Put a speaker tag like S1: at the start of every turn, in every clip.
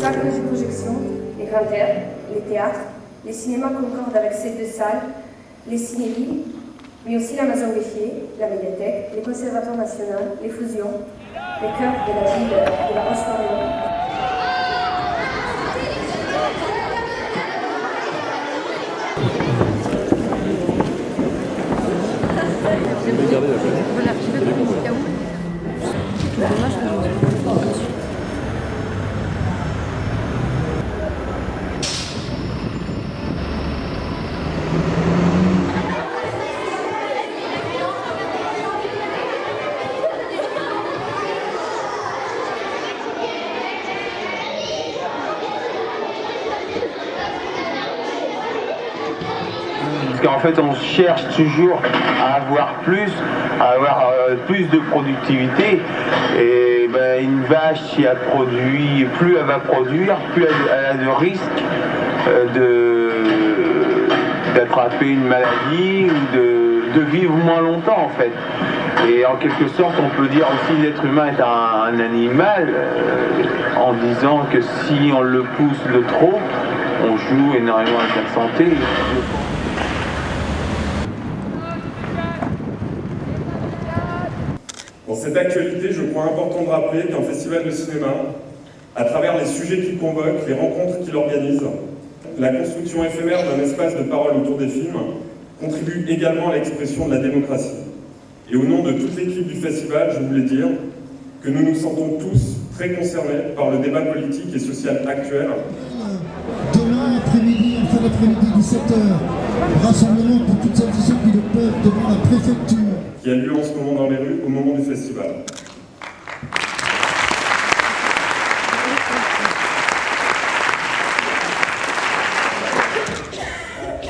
S1: salles de projection, les grands airs, les théâtres, les cinémas concordent avec ces deux salles, les cinévilles, mais aussi la Maison Greffier, la médiathèque, les conservatoires nationaux, les fusions, les cœurs de la ville de la Roche-Morillon.
S2: Parce qu'en fait, on cherche toujours à avoir plus de productivité. Et ben, une vache, si elle produit, plus elle va produire, plus elle a de risques d'attraper une maladie ou de vivre moins longtemps en fait. Et en quelque sorte, on peut dire aussi que l'être humain est un animal en disant que si on le pousse de trop, on joue énormément avec la santé.
S3: Dans cette actualité, je crois important de rappeler qu'un festival de cinéma, à travers les sujets qu'il convoque, les rencontres qu'il organise, la construction éphémère d'un espace de parole autour des films, contribue également à l'expression de la démocratie. Et au nom de toute l'équipe du festival, je voulais dire que nous nous sentons tous très concernés par le débat politique et social actuel.
S4: Demain après-midi, en fin d'après-midi, 17h, rassemblement pour toutes celles et ceux qui le peuvent devant la préfecture.
S3: Qui a lieu en ce moment dans les rues au moment du festival.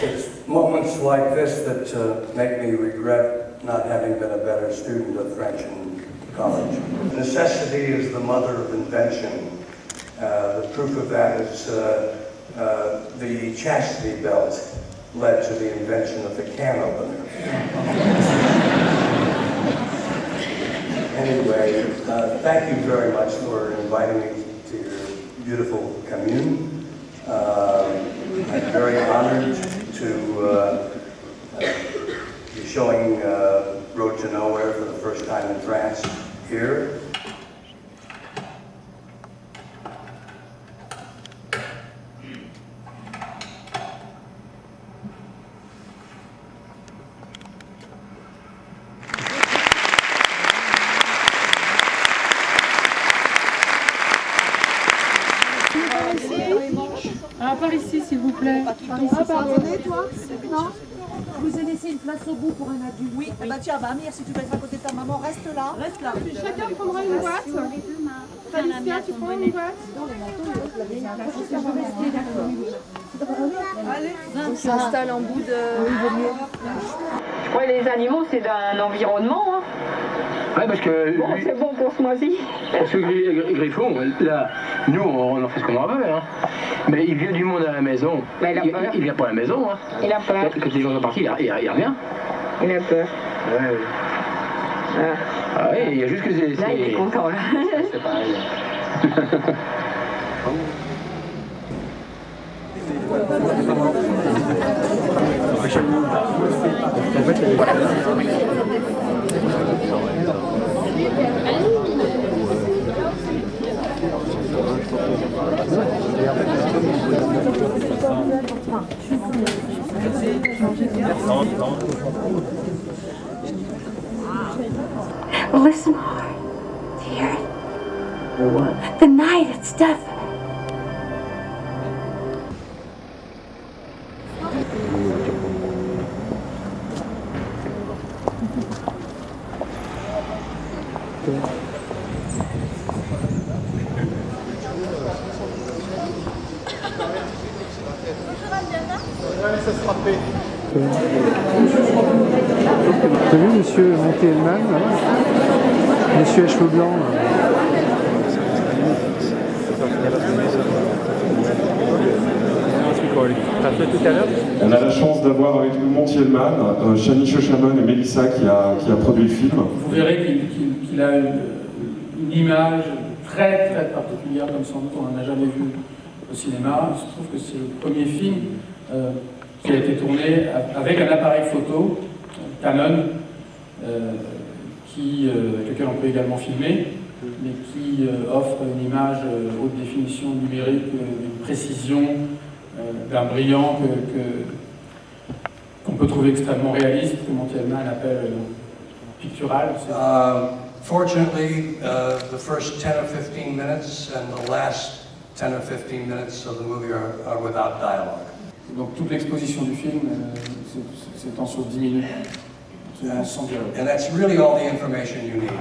S5: It's moments like this that make me regret not having been a better student of French in college. Necessity is the mother of invention. The proof of that is the chastity belt led to the invention of the can opener. Anyway, thank you very much for inviting me to your beautiful commune. I'm very honored to be showing Road to Nowhere for the first time in France here.
S6: Ah, par ici, s'il vous plaît.
S7: Ah, pardonnez, toi? Non? Je vous ai laissé une place au bout pour un adulte. Oui, bah tiens, va Amir, si tu peux être à côté de ta maman, reste là. Reste là.
S6: Chacun prendra une boîte. Falicia, tu prends une boîte.
S7: Allez.
S1: On s'installe en bout de...
S8: Je crois que les animaux, c'est d'un environnement. Hein.
S2: Ouais, parce que...
S8: Bon, c'est bon pour ce mois-ci.
S2: Parce que Griffon, là, nous, on en fait ce qu'on en veut, hein. Mais il vient du monde à la maison.
S8: Mais
S2: il vient pas à la maison, hein.
S8: Il a peur.
S2: Quand les gens sont partis, il revient.
S8: Il a peur.
S2: Ouais. Ah oui, il y a juste que c'est...
S8: Là, il est content, là.
S2: C'est pareil.
S9: Listen hard. Do you hear it? The night, it's deafening.
S10: T'as vu monsieur Monté-Hellman, monsieur à cheveux blancs là.
S3: On a la chance d'avoir avec nous Monty-Hellman, Shani Shoshamon et Mélissa qui a produit le film.
S6: Vous verrez qu'il a une image très
S10: très très particulière, comme sans doute on n'en a jamais vu au cinéma. Il se trouve que c'est le premier film qui a été tourné avec un appareil photo Canon, avec lequel on peut également filmer, mais qui offre une image haute définition numérique, d'une précision, d'un brillant qu'on peut trouver extrêmement réaliste, que Monty Hellman appelle pictural.
S5: Fortunately, the first 10 or 15 minutes and the last 10 or 15 minutes of the movie are without dialogue.
S10: Donc toute l'exposition du film s'étend sur 10 minutes, sans dialogue.
S5: And that's really all the information you need.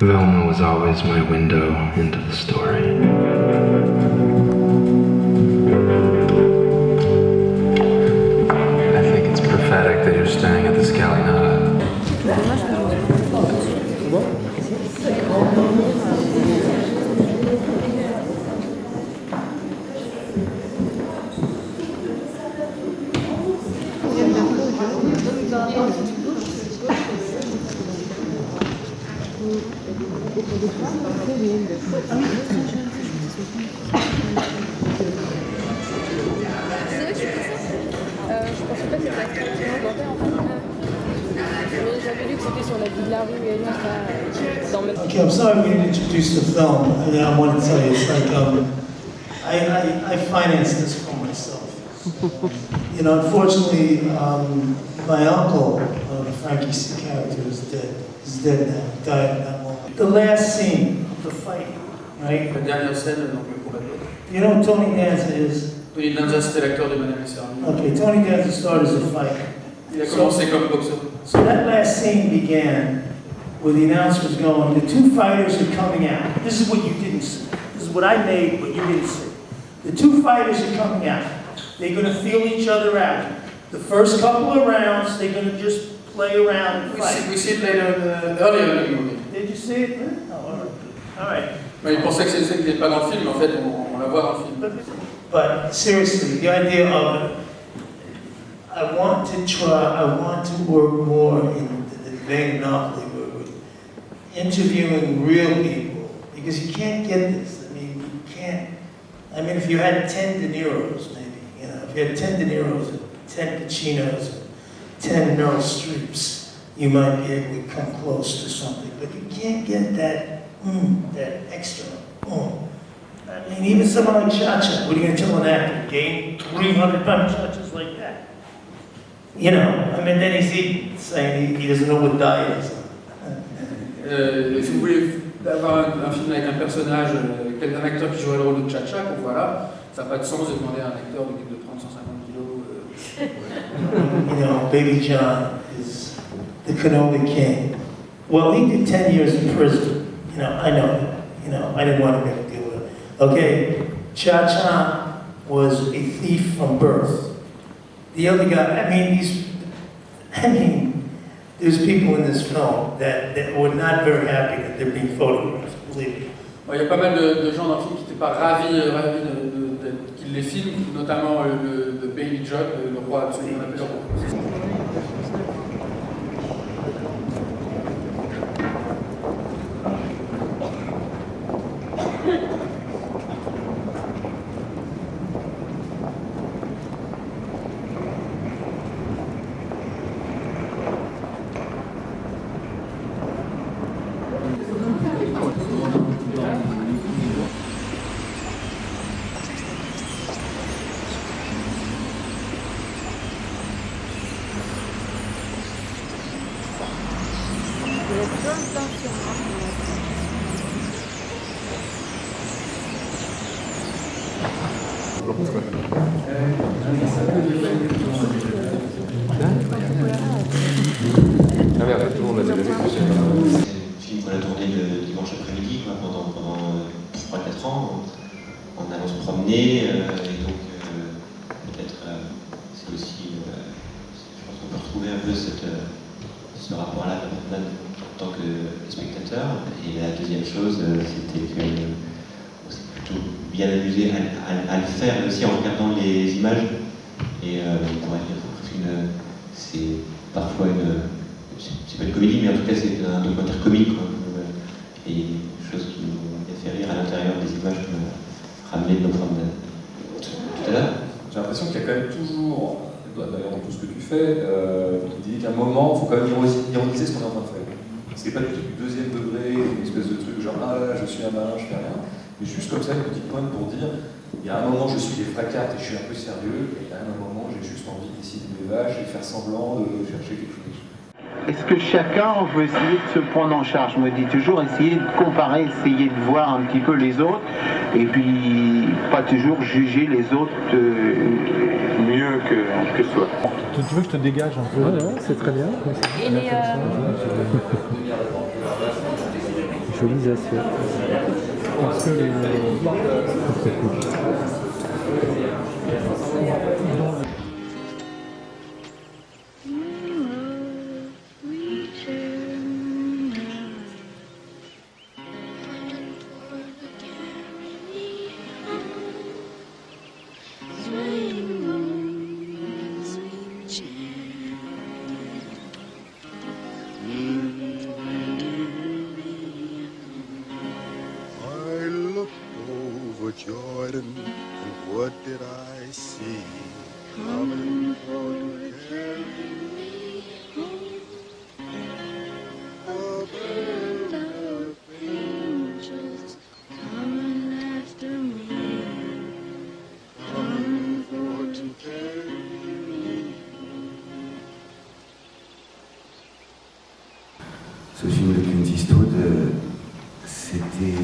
S11: Velma was always my window into the story. I think it's prophetic that you're staring at the Scalinata.
S12: Okay, I'm sorry we didn't introduce the film. I want to tell you, it's like, I financed this film myself. You know, unfortunately, my uncle, Frankie C. character, is dead. He's dead now. He died in that moment. The last scene of the fight, right?
S10: La dernière scène, donc le combat.
S12: You know who Tony Danza is?
S10: Tony Danza, c'était l'acteur de Madame et Servie.
S12: Okay, Tony Danza started as a fighter.
S10: Il a commencé comme boxeur.
S12: So that last scene began where the announcer was going, the two fighters are coming out. This is what you didn't see. This is what I made, but you didn't see. The two fighters are coming out. They're going to feel each other out. The first couple of rounds, they're going to just play around and fight.
S10: We see it later, earlier in the movie.
S12: Did you see it? Oh, all right. All right.
S10: Mais il pensait que c'était pas dans le film, en fait, on la voit dans le film.
S12: But seriously, the idea of it, I want to work more in the vein of Monopoly, where we're interviewing real people, because you can't get this. I mean, you can't. I mean, if you had 10 De Niros, maybe, you know, if you had 10 De Niros, and 10 Pacinos, and 10 Meryl Streeps, you might be able to come close to something. But you can't get that extra. I mean, even someone like Cha-Cha, what are you going to tell an actor? Gain 300-pound Cha-Chas like that? You know, I mean, then he's saying he doesn't know what diet is.
S10: Si vous voulez avoir un film avec un personnage, un acteur qui jouerait le rôle de Cha-Cha, qu'on voit là, ça n'a pas de sens de demander à un acteur de 30-150 kilos.
S12: You know, Baby John is the cannoli king. Well, he did 10 years in prison. You know, I know that. You know, I didn't want to make a deal with it. Okay, Cha-Cha was a thief from birth. The other guy, there's people in this film that were not very happy that they're being photographed, believe me.
S10: Il y a pas mal de gens dans le film qui n'étaient pas ravis qu'ils les filment, notamment le Baby John, le roi absolument la peur.
S13: Film qu'on a tourné le dimanche après-midi pendant 3-4 ans. On allait se promener et donc peut-être c'est aussi, je pense qu'on peut retrouver un peu ce ce rapport-là en tant que spectateur. Et la deuxième chose, c'était que on s'est plutôt bien amusé à le faire aussi en regardant les images. Et on pourrait dire que c'est parfois c'est pas une comédie, mais en tout cas c'est un documentaire comique, quoi. Et une chose qui m'a fait rire à l'intérieur des images qui m'a ramené de nos promenades. Tout à l'heure.
S14: J'ai l'impression qu'il y a quand même toujours, d'ailleurs dans tout ce que tu fais, l'idée qu'à un moment, il faut quand même ironiser ce qu'on est en train de faire. C'est pas du tout du deuxième degré, une espèce de truc genre ah je suis un malin, je fais rien. Mais juste comme ça, une petite pointe pour dire il y a un moment je suis des fracates et je suis un peu sérieux, et il y a un moment j'ai juste envie de dessiner mes vaches et faire semblant de chercher quelque chose.
S2: Est-ce que chacun veut essayer de se prendre en charge? Je me dis toujours essayer de comparer, essayer de voir un petit peu les autres, et puis pas toujours juger les autres mieux que soi.
S15: Tu veux que je te dégage un peu? Ouais, c'est très bien.
S6: Et les...
S15: Jolies assiettes. Parce que les...
S16: Jordan, and what did I see? Coming for to carry me home. A band of angels coming after me, coming for to carry me.
S17: Ce film de Clint Eastwood, c'était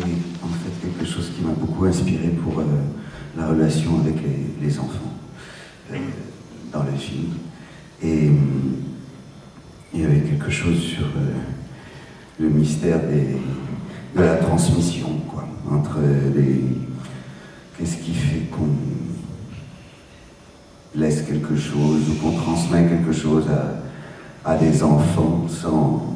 S17: en fait quelque chose qui m'a beaucoup inspiré pour la relation avec les enfants dans le film. Et il y avait quelque chose sur le mystère de la transmission, quoi, entre qu'est-ce qui fait qu'on laisse quelque chose ou qu'on transmet quelque chose à des enfants sans...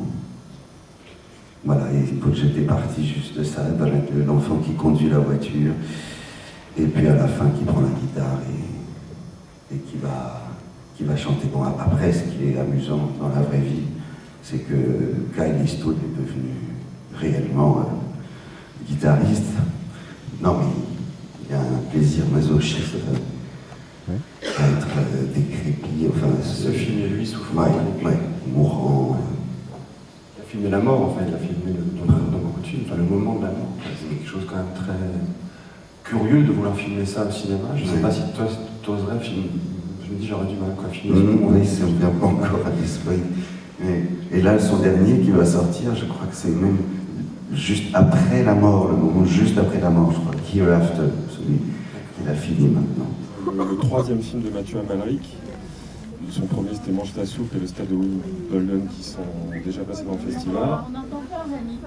S17: Voilà, et j'étais parti juste de ça, de l'enfant qui conduit la voiture, et puis à la fin qui prend la guitare et qui va chanter. Bon, après, ce qui est amusant dans la vraie vie, c'est que Kyle Eastwood est devenu réellement guitariste. Non, mais il y a un plaisir masochiste à être décrépit, enfin...
S14: Ce film est lui souffrant.
S17: Ouais, mourant...
S14: Il a filmé la mort, en fait, il a filmé dans beaucoup de films, enfin le moment de la mort. C'est quelque chose quand même très curieux de vouloir filmer ça au cinéma. Je ne sais pas si toi, tu oserais filmer. Je me dis, j'aurais du mal à filmer ce moment.
S17: Oui, ça me vient pas encore à l'esprit. Et là, son dernier qui va sortir, je crois que c'est même juste après la mort, le moment juste après la mort, je crois, Hereafter, celui qu'il a fini maintenant.
S3: Le troisième film de Mathieu Amalric. Son premier c'était Mange ta soupe et le Stade de Wimbledon qui sont déjà passés dans le festival.
S6: On entend pas, Rani.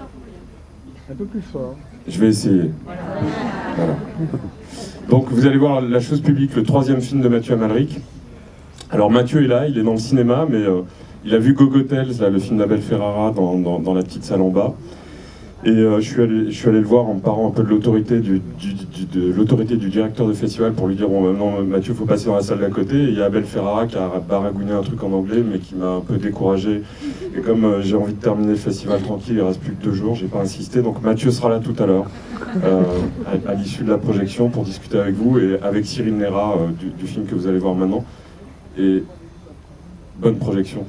S15: Un peu plus fort.
S3: Je vais essayer. Voilà. Donc vous allez voir La chose publique, le troisième film de Mathieu Amalric. Alors Mathieu est là, il est dans le cinéma, mais il a vu Gogotels, là, le film d'Abel Ferrara, dans la petite salle en bas. Et je suis allé le voir en me parlant un peu de l'autorité du directeur de festival pour lui dire bon non Mathieu faut passer dans la salle d'à côté. Et il y a Abel Ferrara qui a baragouiné un truc en anglais mais qui m'a un peu découragé. Et comme j'ai envie de terminer le festival tranquille, il reste plus que 2 jours, j'ai pas insisté. Donc Mathieu sera là tout à l'heure à l'issue de la projection pour discuter avec vous et avec Cyril Nera du film que vous allez voir maintenant. Et bonne projection.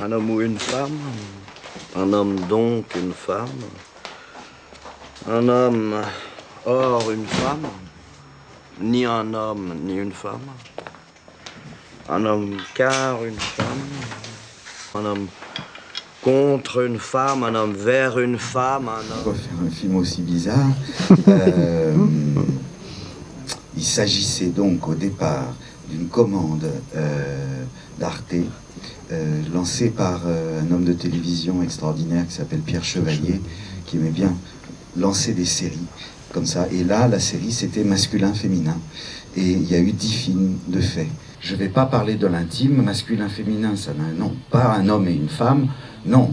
S17: Un homme ou une femme, un homme donc une femme, un homme hors une femme, ni un homme ni une femme, un homme car une femme, un homme contre une femme, un homme vers une femme, un homme... Pour faire un film aussi bizarre, il s'agissait donc au départ d'une commande d'Arte, lancé par un homme de télévision extraordinaire qui s'appelle Pierre Chevalier, qui aimait bien lancer des séries comme ça. Et là, la série, c'était masculin-féminin. Et il y a eu 10 films de fait. Je ne vais pas parler de l'intime, masculin-féminin, ça n'a non, pas un homme et une femme, non.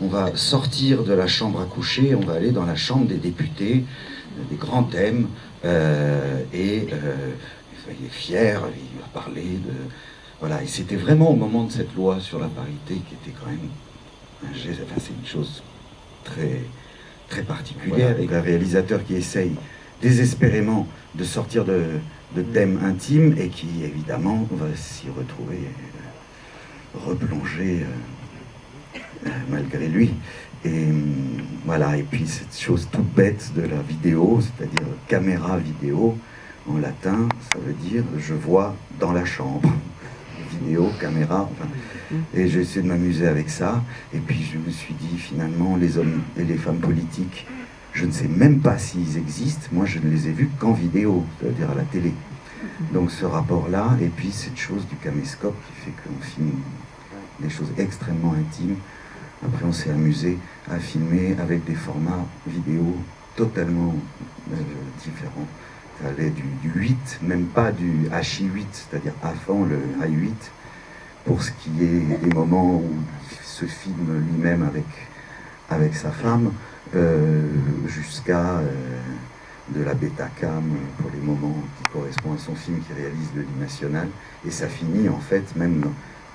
S17: On va sortir de la chambre à coucher, on va aller dans la chambre des députés, des grands thèmes, il est fier, il va parler de... Voilà, et c'était vraiment au moment de cette loi sur la parité qui était quand même un geste, enfin c'est une chose très, très particulière, voilà, avec un réalisateur qui essaye désespérément de sortir de thèmes intimes et qui évidemment va s'y retrouver replongé malgré lui. Et voilà, et puis cette chose toute bête de la vidéo, c'est-à-dire caméra vidéo, en latin, ça veut dire je vois dans la chambre. Vidéo, caméra, enfin, et j'ai essayé de m'amuser avec ça, et puis je me suis dit finalement les hommes et les femmes politiques, je ne sais même pas s'ils existent, moi je ne les ai vus qu'en vidéo, c'est-à-dire à la télé. Donc ce rapport-là, et puis cette chose du caméscope qui fait qu'on filme des choses extrêmement intimes. Après on s'est amusé à filmer avec des formats vidéo totalement différents. Ça allait du 8, même pas du HI8, c'est-à-dire avant le HI8, pour ce qui est des moments où il se filme lui-même avec sa femme, jusqu'à de la Betacam pour les moments qui correspondent à son film qu'il réalise de l'I-National, et ça finit en fait même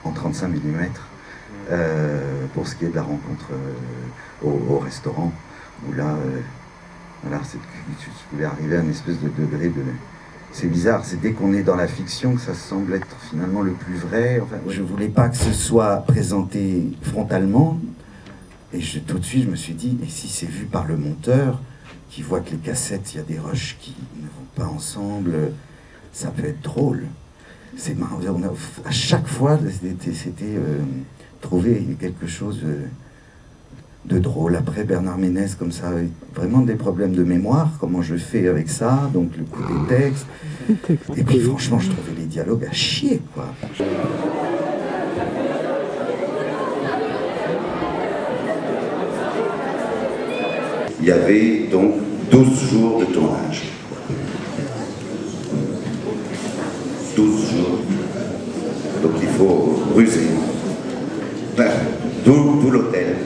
S17: en 35 mm pour ce qui est de la rencontre au restaurant, où là... Voilà, je voulais arriver à une espèce de degré de... C'est bizarre, c'est dès qu'on est dans la fiction que ça semble être finalement le plus vrai. Enfin, je ne voulais pas que ce soit présenté frontalement. Et tout de suite, je me suis dit, et si c'est vu par le monteur, qui voit que les cassettes, il y a des rushs qui ne vont pas ensemble, ça peut être drôle. C'est marrant. À chaque fois, c'était trouver quelque chose... de drôle. Après, Bernard Ménez, comme ça, avait vraiment des problèmes de mémoire, comment je fais avec ça, donc le coup des textes. Et puis franchement, je trouvais les dialogues à chier, quoi. Il y avait donc 12 jours de tournage. 12 jours. Donc il faut ruser. Enfin, d'où l'hôtel.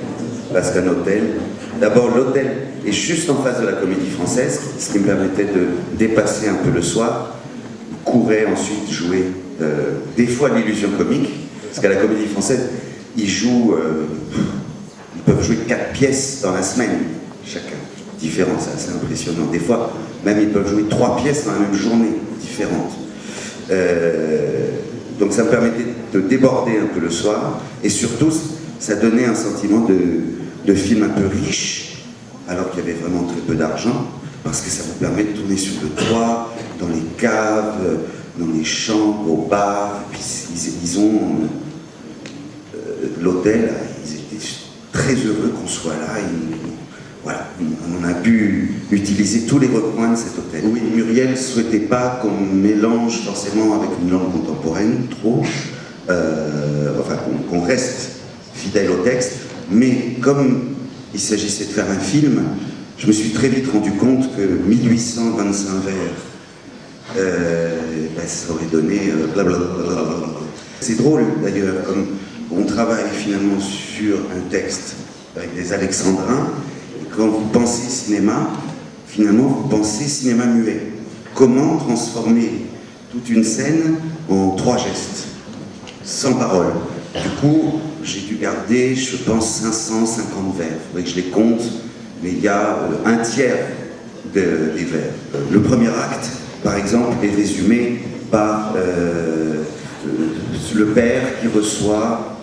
S17: Parce qu'un hôtel, d'abord l'hôtel est juste en face de la Comédie Française, ce qui me permettait de dépasser un peu le soir, courir ensuite jouer des fois l'illusion comique, parce qu'à la Comédie Française, ils peuvent jouer 4 pièces dans la semaine, chacun, différent, c'est assez impressionnant. Des fois, même ils peuvent jouer 3 pièces dans la même journée, différentes. Donc ça me permettait de déborder un peu le soir, et surtout, ça donnait un sentiment de film un peu riche, alors qu'il y avait vraiment très peu d'argent, parce que ça vous permet de tourner sur le toit, dans les caves, dans les chambres, au bar. Et puis ils ont l'hôtel, ils étaient très heureux qu'on soit là. Voilà, on a pu utiliser tous les recoins de cet hôtel. Oui, Muriel ne souhaitait pas qu'on mélange forcément avec une langue contemporaine, trop, enfin qu'on reste fidèle au texte, mais comme il s'agissait de faire un film, je me suis très vite rendu compte que 1825 vers, ça aurait donné blablabla. C'est drôle d'ailleurs, comme on travaille finalement sur un texte avec des alexandrins, et quand vous pensez cinéma, finalement vous pensez cinéma muet. Comment transformer toute une scène en 3 gestes, sans parole. Du coup, j'ai dû garder, je pense, 550 vers. Il faudrait que je les compte, mais il y a un tiers des vers. Le premier acte, par exemple, est résumé par le père qui reçoit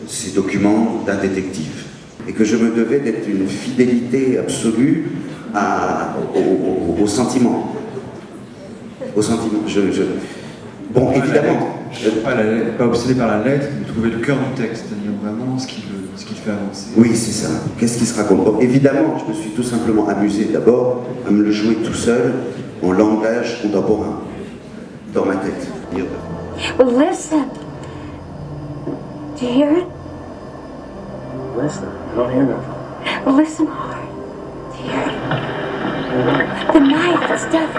S17: ces documents d'un détective. Et que je me devais d'être une fidélité absolue au sentiment. Au sentiment. Bon, évidemment.
S15: Pas obsédé par la lettre, mais trouver le cœur du texte, c'est-à-dire vraiment ce qui fait avancer.
S17: Oui, c'est ça. Qu'est-ce qui se raconte? Bon, évidemment, je me suis tout simplement amusé d'abord à me le jouer tout seul en langage contemporain, dans ma tête.
S9: Listen. Do you hear it?
S15: Listen, I don't hear nothing.
S9: Listen hard. Do you hear it? The knife, it's death.